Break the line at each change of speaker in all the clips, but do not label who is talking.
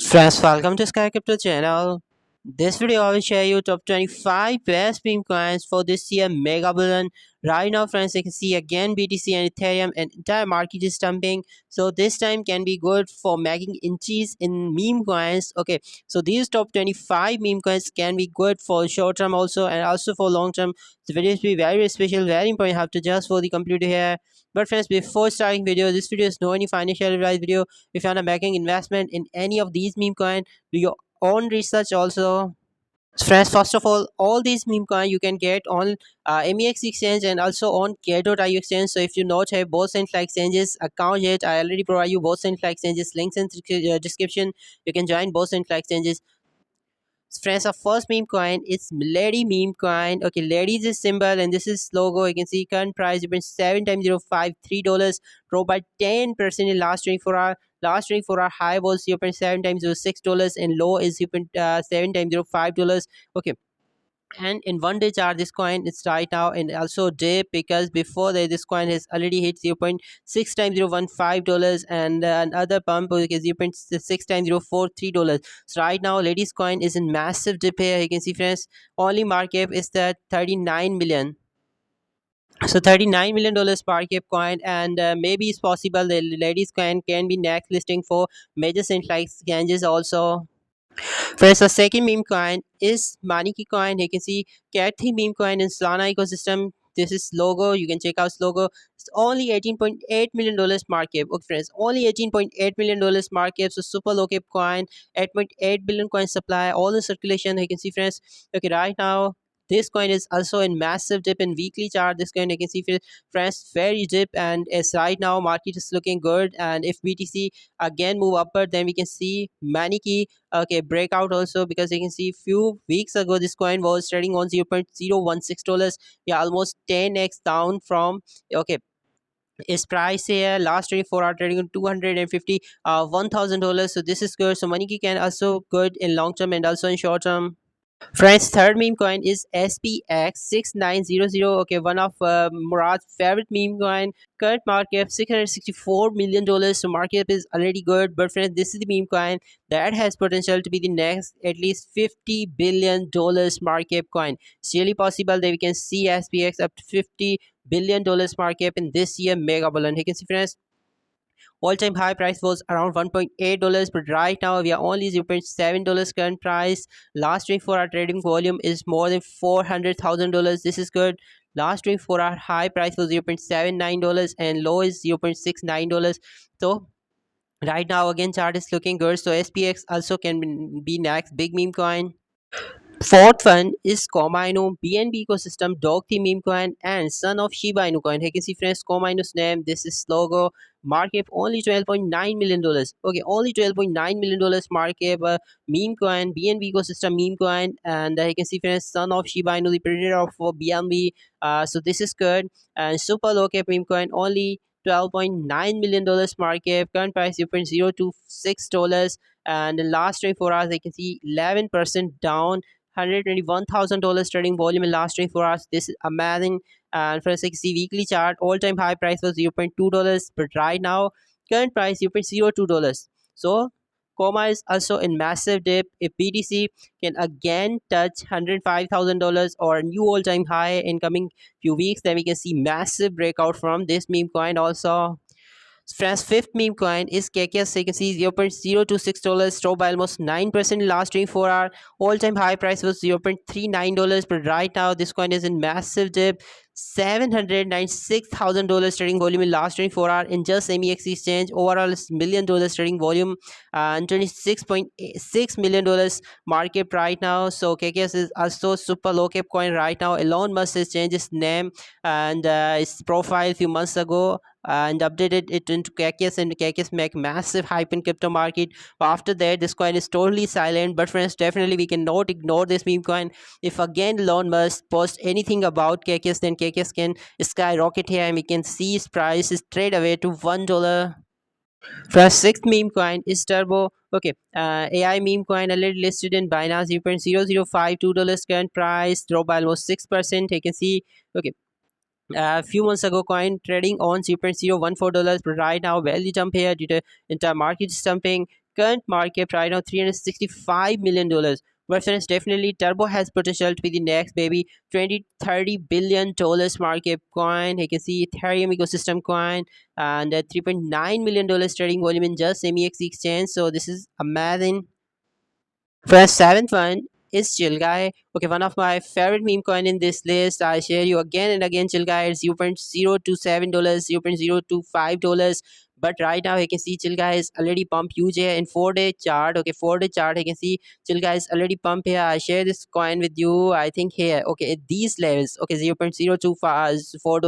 Friends, welcome to Sky Crypto channel. This video I will share you top 25 best meme coins for this year mega bullion. Right now, friends, you can see again BTC and Ethereum and entire market is dumping. So this time can be good for making inches in meme coins. Okay, so these top 25 meme coins can be good for short term also and also for long term. The video will be very special, very important. You have to just for the computer here. But friends, before starting video, this video is no any financial advice video. If you are making investment in any of these meme coin, do your own research also. Friends, first of all these meme coin you can get on MEX exchange and also on Care.io exchange. So if you not have both central exchanges account yet, I already provide you both central exchanges links in description. You can join both central exchanges. Friends, our first meme coin is Lady meme coin. Okay, Lady is a symbol and this is logo. You can see current price has been 7 times $0.53, dropped by 10% in last 24 hour. Last 24 hour high was 0.7 times $6 and low is 0.7 times $5. Okay, and in one day chart this coin is right now and also dip because before that this coin has already hit 0.6 times $0.15 and another pump is 0.6 times $0.43. So right now ladies coin is in massive dip here. You can see friends, only market cap is the 39 million. So $39 million market cap coin, and maybe it's possible the ladies coin can be next listing for major central exchanges also. Whereas the second meme coin is Maniki coin. You can see Kathy meme coin in Solana ecosystem. This is logo. You can check out its logo. It's only $18.8 million market. Okay, friends, only $18.8 million market. So super low cap coin, 8.8 billion coin supply, all in circulation. You can see, friends. Okay, right now this coin is also in massive dip in weekly chart. This coin you can see, friends, very dip, and as right now market is looking good. And if BTC again move upward, then we can see Maniki okay breakout also, because you can see few weeks ago this coin was trading on $0.016. Yeah, almost 10x down from okay its price here last 24 hour trading on 250 $1,000. So this is good. So money can also good in long term and also in short term. Friends, third meme coin is SPX6900. Okay, one of Murad's favorite meme coin. Current market cap $664 million. So market cap is already good. But friends, this is the meme coin that has potential to be the next at least $50 billion market cap coin. It's really possible that we can see SPX up to $50 billion market cap in this year mega balloon. You can see, friends, all-time high price was around $1.8, but right now we are only $0.7 current price. Last 24-hour trading volume is more than $400,000. This is good. Last 24-hour high price was $0.79 and low is $0.69. So right now again chart is looking good. So SPX also can be next big meme coin. Fourth one is Coma Inu, BNB ecosystem, dog theme meme coin, and son of Shiba Inu coin. You can see, friends, Coma Inu's name. This is logo. Market only $12.9 million. Okay, only $12.9 million market. Meme coin, BNB ecosystem meme coin, and you can see, friends, son of Shiba Inu, the predator of BNB. So this is good. And super low cap meme coin only $12.9 million market. Current price $0.026. And in last 24 hours, you can see 11% down. $121,000 trading volume in last 24 hours. This is amazing. And for a 60 weekly chart, all-time high price was $0.2, but right now current price $0.02. So Coma is also in massive dip. If BTC can again touch $105,000 or a new all-time high in coming few weeks, then we can see massive breakout from this meme coin also. Friends, fifth meme coin is KKS. So you can see $0.026, dropped by almost 9% in last 24 hour. All-time high price was $0.39, but right now this coin is in massive dip. $796,000 trading volume in last 24 hour in just MEX exchange. Overall is $1 million trading volume and $26.6 million market right now. So KKS is also super low cap coin right now. Elon Musk has changed his name and his profile a few months ago and updated it into KKS, and KKS make massive hype in crypto market. After that, this coin is totally silent. But friends, definitely we cannot ignore this meme coin. If again Elon Musk post anything about KKS, then KKS can skyrocket here, and we can see its price is trade away to $1. First, sixth meme coin is Turbo. Okay, AI meme coin already listed in Binance $0.0052 current price, drop by almost 6%. You can see, okay, a few months ago coin trading on $0.014, but right now value jump here due to entire market is dumping. current market right now $365 million. But friends, definitely Turbo has potential to be the next baby 20-30 billion market coin. You can see Ethereum ecosystem coin and $3.9 million trading volume in just MEX exchange. So this is amazing. For the seventh one is Chill Guy. Okay, one of my favorite meme coin in this list. I share you again and again. Chill Guy is $0.027, $0.025. But right now you can see Chill Guy is already pumped huge here in 4-day chart. Okay, 4-day chart you can see Chill Guy is already pumped here. I share this coin with you. I think here. Okay, at these levels. Okay, $0.025, $4,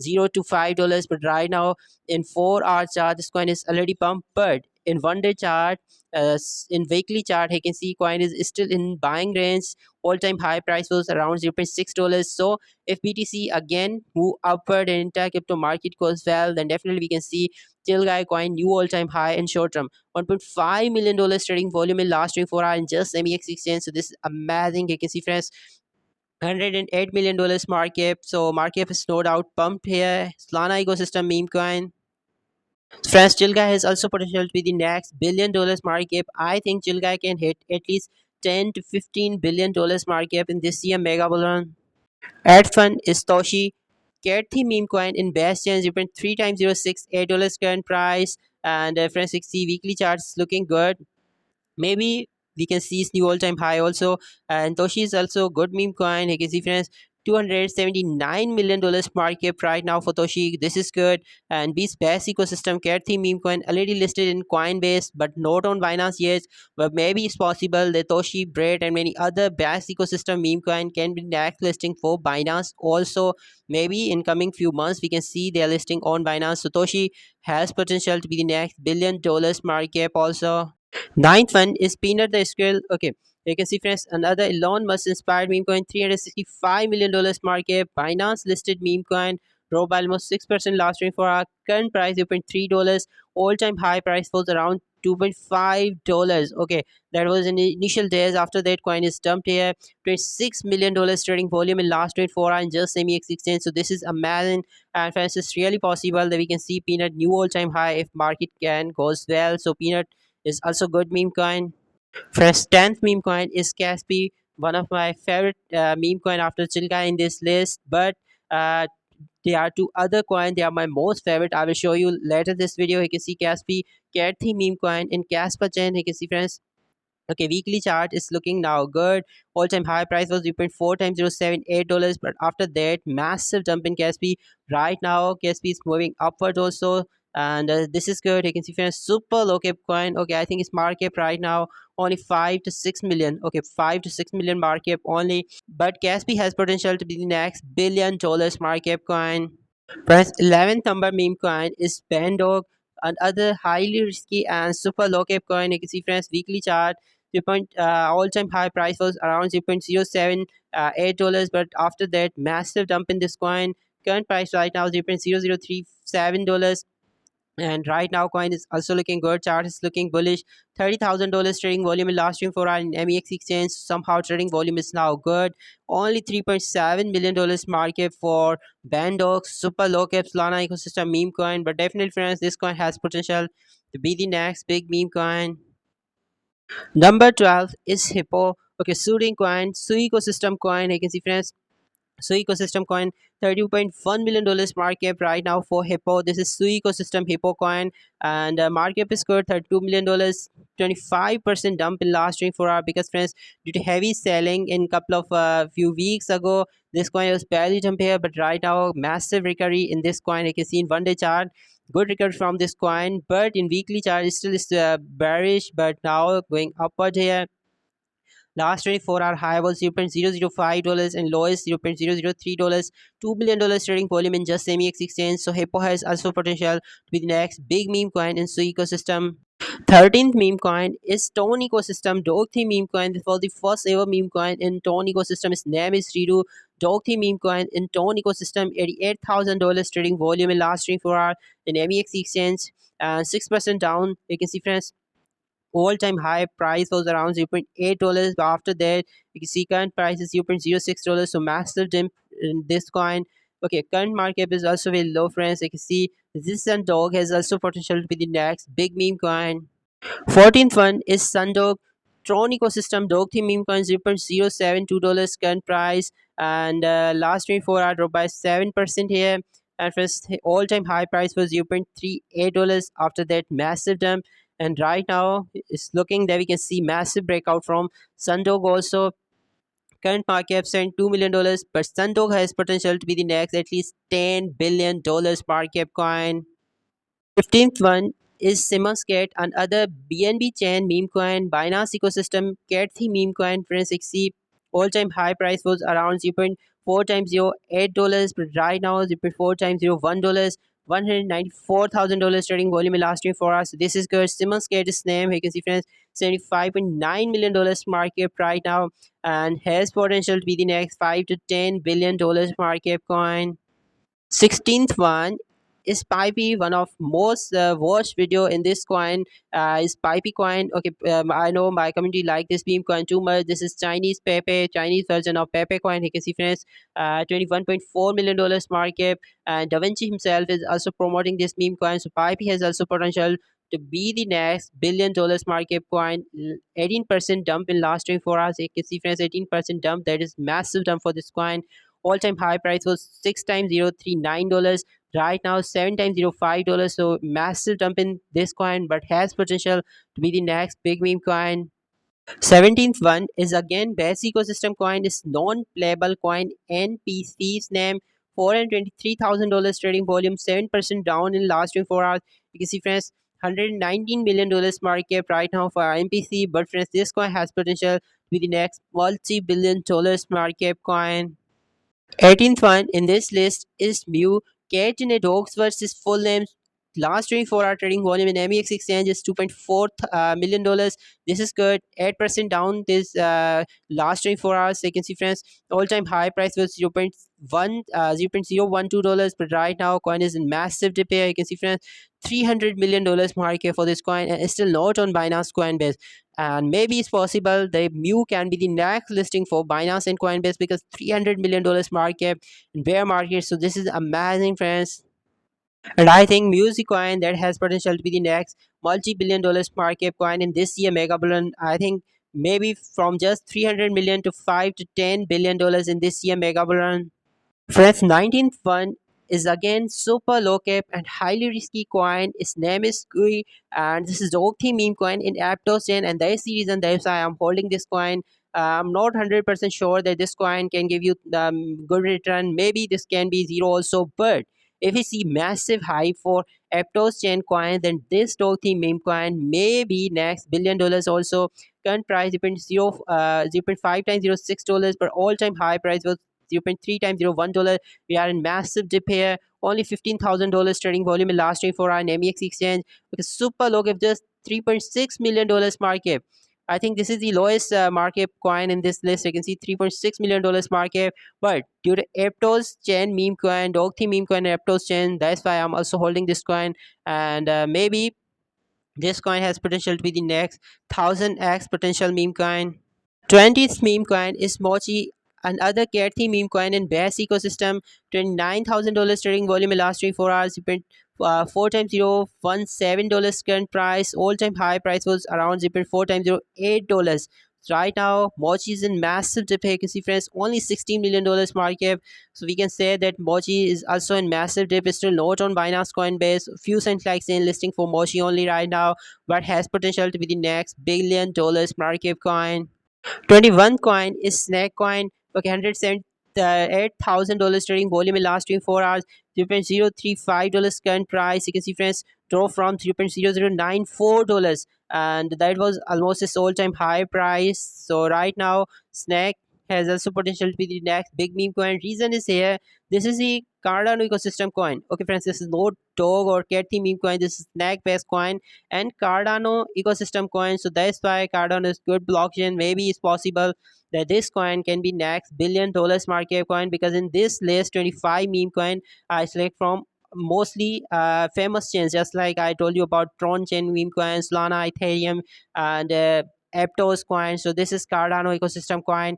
$0.025. But right now in 4-hour chart, this coin is already pumped. But in 1-day chart, in weekly chart you can see coin is still in buying range. All-time high price was around $0.6. So if BTC again move upward and entire crypto market goes well, then definitely we can see Chill Guy coin new all-time high in short term. $1.5 million trading volume in last 24 hours in just MEX exchange. So this is amazing. You can see friends, $108 million market. So market is no doubt pumped here. Solana ecosystem meme coin. Friends, Chilgai has also potential to be the next $1 billion market. I think Chilgai can hit at least $10 to $15 billion market in this year mega bull run. Ad fund is Toshi. Cat meme coin in best chance, you print 3 times 06 $8 current price, and friends, 60 weekly charts looking good. Maybe we can see his new all-time high also. And Toshi is also good meme coin. You can see friends, $279 million market right now for Toshi. This is good. And Beast best ecosystem cat theme meme coin already listed in Coinbase but not on Binance yet. But maybe it's possible that Toshi, Braid, and many other best ecosystem meme coin can be next listing for Binance also. Maybe in coming few months we can see their listing on Binance. So Toshi has potential to be the next $1 billion market also. Ninth one is Peanut the Squirrel. Okay, you can see friends, another Elon Musk inspired meme coin, $365 million market. Binance listed meme coin, drove by almost 6% last week for our current price $0.3. All time high price was around $2.5. Okay, that was in the initial days. After that, coin is dumped here. $26 million trading volume in last 24 hours in just semi-X exchange. So this is amazing, and friends, it's really possible that we can see Peanut new all time high if market can goes well. So Peanut is also good meme coin. First 10th meme coin is Caspi, one of my favorite meme coin after Chilka in this list. But there are two other coins. They are my most favorite. I will show you later this video. You can see Caspi, Cathy meme coin, and Casper chain. You can see friends. Okay, weekly chart is looking now good. All-time high price was 3.4 times $0.78, but after that, massive jump in KSP. Right now, KSP is moving upward also, and this is good. You can see for a super low cap coin. Okay, I think its market right now only 5 to 6 million. Okay, 5 to 6 million market only, but KSP has potential to be the next $1 billion market coin. Friends, 11th number meme coin is Bandog, another highly risky and super low cap coin. You can see friends, weekly chart. All-time high price was around $0.078, but after that, massive dump in this coin. Current price right now $0.0037, and right now coin is also looking good. Chart is looking bullish. $30,000 trading volume in last 24 hours in MEX exchange. Somehow trading volume is now good. Only $3.7 million market for Bandox super low cap Solana ecosystem meme coin. But definitely friends, this coin has potential to be the next big meme coin. Number 12 is Hippo. Okay, Soothing coin, Sui ecosystem coin. You can see friends, Sui ecosystem coin, $30.1 million market cap right now for Hippo. This is Sui ecosystem Hippo coin, and market cap is good, $32 million. 25% dump in last 24 hours because friends, due to heavy selling in couple of few weeks ago, this coin was barely jump here, but right now massive recovery in this coin. You can see in 1-day chart, good recovery from this coin, but in weekly chart it still is bearish, but now going upward here. Last 24-hour high was $0.005 and lowest $0.003. $2 billion trading volume in just semi-X exchange. So Hippo has also potential to be the next big meme coin in Sui ecosystem. 13th meme coin is Tone ecosystem Dog theme meme coin. This was the first ever meme coin in Tone ecosystem. Its name is Ridu. Dog theme meme coin in Tone ecosystem. $88,000 trading volume in last 24 hours in MEX exchange. And 6% down. You can see friends, all-time high price was around $0.8, but after that you can see current price is $0.06. So massive dip in this coin. Okay, current market is also very low friends. You can see this and dog has also potential to be the next big meme coin. 14th one is Sundog Tron ecosystem dog theme meme coin $0.072 current price, and last 24 hour drop by 7% here. And first all time high price was $0.38 after that massive dump. And right now it's looking that we can see massive breakout from Sundog also. Current market cap $2 million, but Sundog has potential to be the next at least $10 billion market cap coin. 15th one is Simmons Cat, another BNB chain meme coin, Binance ecosystem cat theme meme coin, 360 all-time high price was around 0.4 times $8, but right now 0.4 times $1, $194,000 trading volume in last 24 hours. So this is good. Simmons Cat is name. You can see friends, $75.9 million market cap right now, and has potential to be the next $5 to $10 billion market cap coin. 16th one is Pipey, one of most watched video in this coin is Pipey coin. Okay, I know my community like this meme coin too much. This is Chinese Pepe, Chinese version of Pepe coin. You can see friends, $21.4 million market, and Da Vinci himself is also promoting this meme coin. So Pipey has also potential to be the next $1 billion market coin. 18% dump in last 24 hours. You can see friends, 18% dump. That is massive dump for this coin. All-time high price was 6 times $0.39. Right now 7 times $0.05. So massive dump in this coin, but has potential to be the next big meme coin. 17th one is again best ecosystem coin, is non-playable coin NPC's name. $423,000 trading volume, 7% down in last 24 hours. You can see friends, $119 million market cap right now for NPC, but friends this coin has potential to be the next multi-billion dollars market cap coin. 18th one in this list is Mew. Cat in a Dogs versus full name. Last 24-hour trading volume in MEX exchange is $2.4 million. This is good. 8% down this last 24 hours. So you can see friends, all-time high price was $0.012, but right now coin is in massive dip here. You can see friends, $300 million market for this coin, and it's still not on Binance Coinbase. And maybe it's possible the Mew can be the next listing for Binance and Coinbase, because $300 million market in bear market. So this is amazing, friends. And I think Music Coin that has potential to be the next multi-billion dollars market coin in this year mega bullion. I think maybe from just 300 million to 5 to $10 billion in this year mega bullion. Friends, 19th one is again super low cap and highly risky coin. Its name is Kui, and this is the Octi meme coin in Aptos chain, and that is the reason that I am holding this coin. I'm not 100% sure that this coin can give you good return. Maybe this can be zero also, but if you see massive high for Aptos chain coin, then this Octi meme coin may be next $1 billion also. Current price 0.5 times $06, but all-time high price was 0.3 times $1. We are in massive dip here. Only $15,000 trading volume in last 24 hour in MEX exchange, because super low cap, just $3.6 million market. I think this is the lowest market coin in this list. You can see $3.6 million market, but due to Aptos chain meme coin, dog theme meme coin, Aptos chain, that's why I'm also holding this coin, and maybe this coin has potential to be the next 1000x potential meme coin. 20th meme coin is Mochi, another Cathy meme coin in Bass ecosystem. $29,000 trading volume in last 24 hours. 4 times $0.17 current price. All time high price was around 0.4 times $0.8. Right now, Mochi is in massive dip. You can see, friends, only $16 million market cap. So we can say that Mochi is also in massive dip. It's still not on Binance Coinbase. Few cent likes in listing for Mochi only right now, but has potential to be the next $1 billion market cap coin. 21 coin is Snake coin. Okay, $178,000 trading volume in last 24 hours. $0.035 current price. You can see, friends, drove from $0.0094, and that was almost its all-time high price. So right now, Snake has also potential to be the next big meme coin. Reason is here. This is the Cardano ecosystem coin. Okay, friends, this is no dog or cat theme meme coin. This is Snake based coin and Cardano ecosystem coin. So that's why Cardano is good blockchain. Maybe it's possible that this coin can be next $1 billion market coin, because in this list 25 meme coin I select from mostly famous chains, just like I told you about Tron chain meme coin, Solana, Ethereum, and Aptos coin. So this is Cardano ecosystem coin.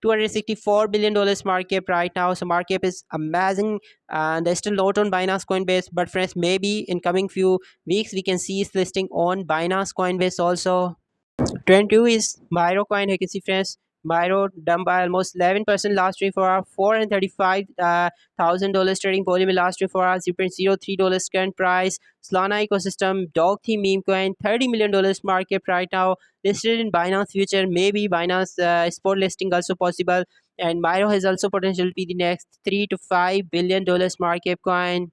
$264 billion market cap right now. So market cap is amazing, and they're still not on Binance Coinbase. But friends, maybe in coming few weeks we can see its listing on Binance Coinbase also. Trend 2 is Myro coin. You can see friends, Myro dumped by almost 11% last 24 hours, $435,000 trading volume in last 24 hours, $0.03 current price. Solana ecosystem, dog theme meme coin, $30 million market right now, listed in Binance Future, maybe Binance spot listing also possible. And Myro has also potential to be the next $3 to $5 billion market coin.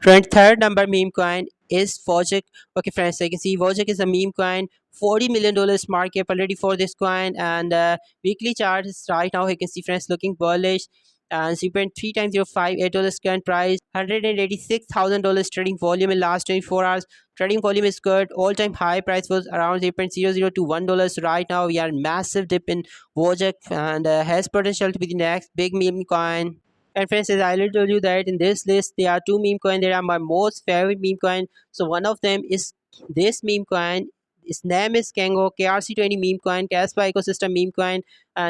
Trend third number meme coin is Wojak. Okay, friends, so you can see Wojak is a meme coin. $40 million market cap already for this coin, and weekly chart is right now. You can see friends looking bullish, and 0.3 times $0.58 current price, $186,000 trading volume in last 24 hours. Trading volume is good. All time high price was around 0.00 to $1 right now. We are massive dip in Wojak, and has potential to be the next big meme coin. And friends, as I already told you that in this list there are two meme coins that are my most favorite meme coin. So one of them is this meme coin. Its name is Kango, KRC20 meme coin, Casper ecosystem meme coin,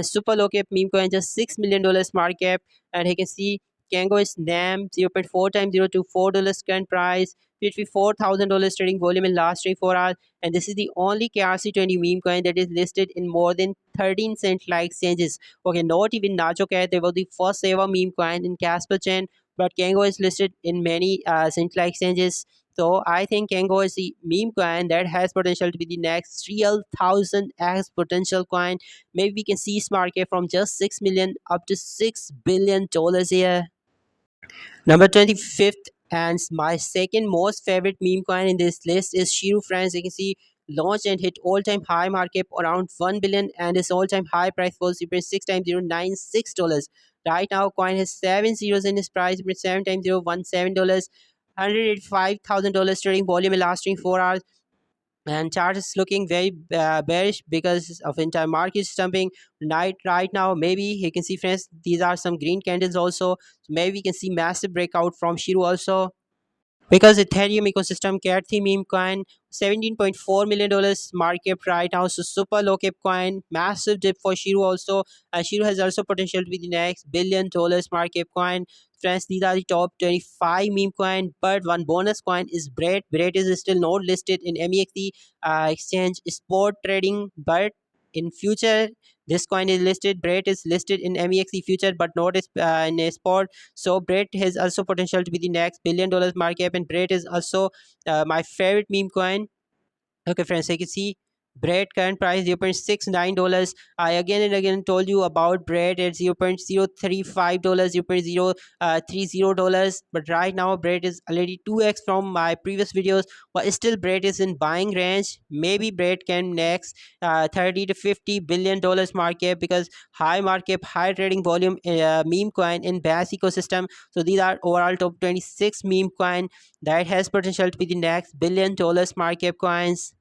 super low cap meme coin, just $6 million market cap. And you can see Kango is NAM 0.4 times 0 to $4 current price, $54,000 trading volume in last 24 hours. And this is the only KRC20 meme coin that is listed in more than 13 cent like exchanges. Okay, not even Nacho Cat. They were the first ever meme coin in Casper chain, but Kango is listed in many central exchanges. So I think Kango is the meme coin that has potential to be the next real 1000x potential coin. Maybe we can see its market from just 6 million up to $6 billion here. Number 25th, and my second most favorite meme coin in this list is Shiru, friends. You can see launched and hit all-time high market around 1 billion, and its all-time high price was 0.6 times $0.96. Right now coin has 7 zeros in its price, 7 times $0.17, $185,000 trading volume in last 24 hours. And chart is looking very bearish because of entire market jumping right now. Maybe you can see friends, these are some green candles also. Maybe we can see massive breakout from Shiru also, because Ethereum ecosystem cat theme meme coin, $17.4 million market cap right now. So super low cap coin, massive dip for Shiru also. Shiru has also potential to be the next $1 billion market cap coin. Friends, these are the top 25 meme coin. But one bonus coin is Bread. Bread is still not listed in MEXC exchange sport trading, but in future this coin is listed. Bread is listed in MEXC future, but not in a sport. So Bread has also potential to be the next $1 billion market cap, and Bread is also my favorite meme coin. Okay, friends, so you can see bread current price $0.69. I again and again told you about bread at $0.035, $0.030. But right now, bread is already 2x from my previous videos. But still, bread is in buying range. Maybe bread can next 30 to $50 billion market, because high market, high trading volume meme coin in BAS ecosystem. So these are overall top 26 meme coin that has potential to be the next $1 billion market coins.